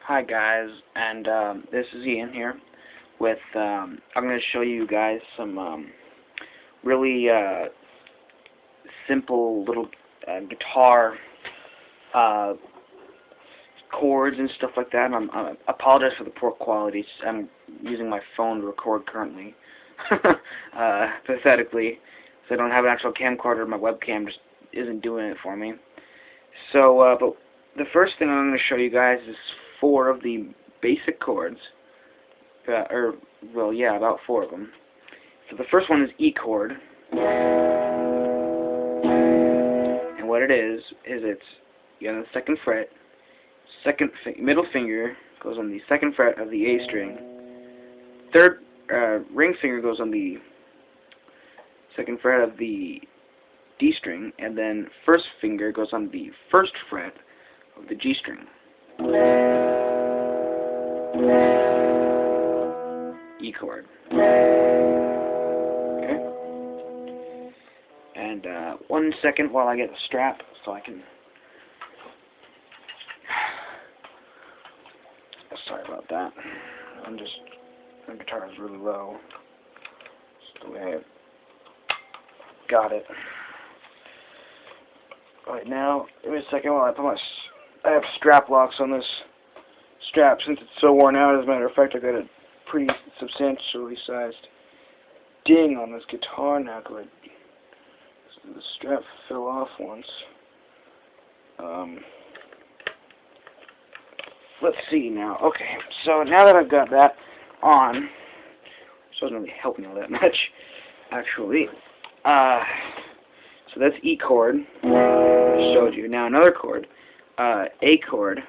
Hi guys, and this is Ian here with, I'm going to show you guys some really simple little guitar chords and stuff like that. I apologize for the poor quality. I'm using my phone to record currently, pathetically, so I don't have an actual camcorder. My webcam just isn't doing it for me. So, but the first thing I'm going to show you guys is 4 of the basic chords, about 4 of them. So the first one is E chord, and what it is it's you on the 2nd fret, middle finger goes on the 2nd fret of the A string, 3rd ring finger goes on the 2nd fret of the D string, and then 1st finger goes on the 1st fret of the G string. E chord. Okay. And 1 second while I get the strap so I can. Sorry about that. My guitar is really low. Just the way I got it. Right now, give me a second while I have strap locks on this strap since it's so worn out. As a matter of fact, I got a pretty substantially sized ding on this guitar now. So the strap fell off once. Let's see now. Okay, so now that I've got that on, which doesn't really help me all that much, actually. So that's E chord. I showed you. Now another chord, A chord.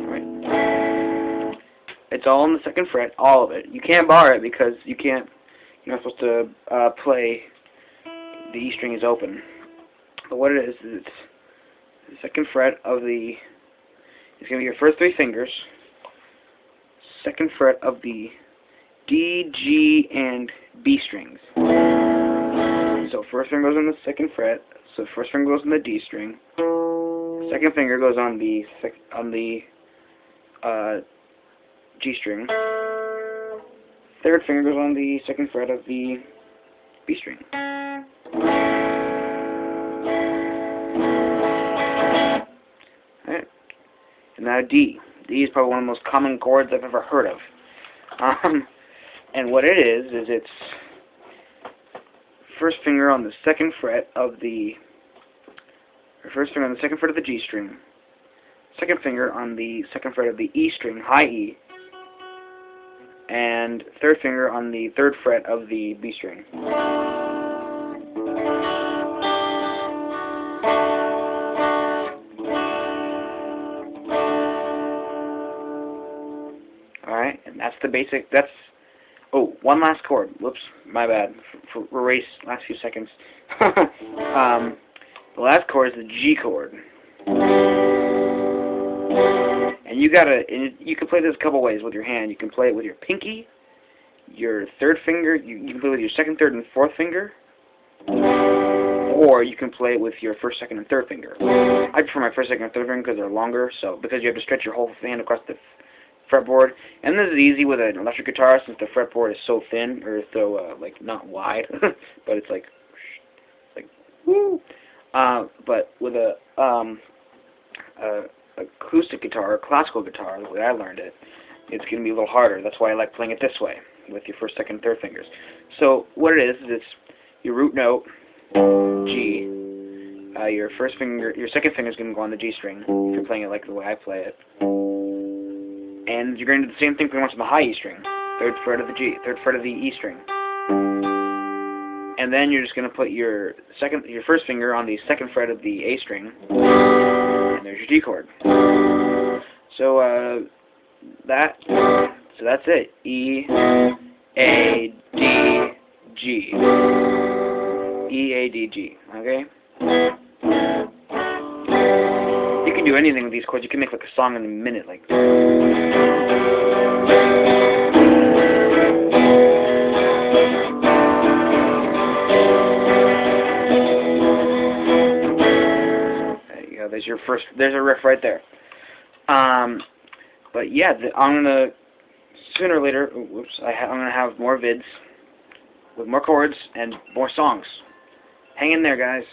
Alright. It's all on the 2nd fret, all of it. You can't bar it because you're not supposed to play. The E string is open. But what it is it's the 2nd fret of the. It's going to be your first 3 fingers. 2nd fret of the D, G, and B strings. So 1st finger goes on the 2nd fret. So 1st finger goes on the D string. 2nd finger goes on the G string. 3rd finger goes on the 2nd fret of the B string. Alright. And now D. D is probably one of the most common chords I've ever heard of. And what it is it's 1st finger on the 2nd fret of the, 1st finger on the 2nd fret of the G string, 2nd finger on the 2nd fret of the E string, high E, and 3rd finger on the 3rd fret of the B string. Alright, and that's the basic, oh, one last chord. Whoops, my bad. For erase last few seconds. The last chord is the G chord. And you can play this a couple ways with your hand. You can play it with your pinky, your 3rd finger, you can play it with your 2nd, 3rd, and 4th finger, or you can play it with your 1st, 2nd, and 3rd finger. I prefer my 1st, 2nd, and 3rd finger because they're longer, because you have to stretch your whole hand across the fretboard, and this is easy with an electric guitar since the fretboard is so thin, or so like not wide, but it's like woo. But with a acoustic guitar or classical guitar, the way I learned it, it's going to be a little harder. That's why I like playing it this way with your 1st, 2nd, 3rd fingers. So what it is it's your root note G. Your 2nd finger is going to go on the G string if you're playing it like the way I play it. And you're going to do the same thing pretty much on the high E string. 3rd fret of the G, 3rd fret of the E string. And then you're just going to put your 1st finger on the 2nd fret of the A string. And there's your G chord. So that's it. E, A, D, G. E, A, D, G. Okay? You can do anything with these chords. You can make like a song in a minute, like. there's your first. There's a riff right there. But yeah, I'm gonna sooner or later. Whoops, I'm gonna have more vids with more chords and more songs. Hang in there, guys.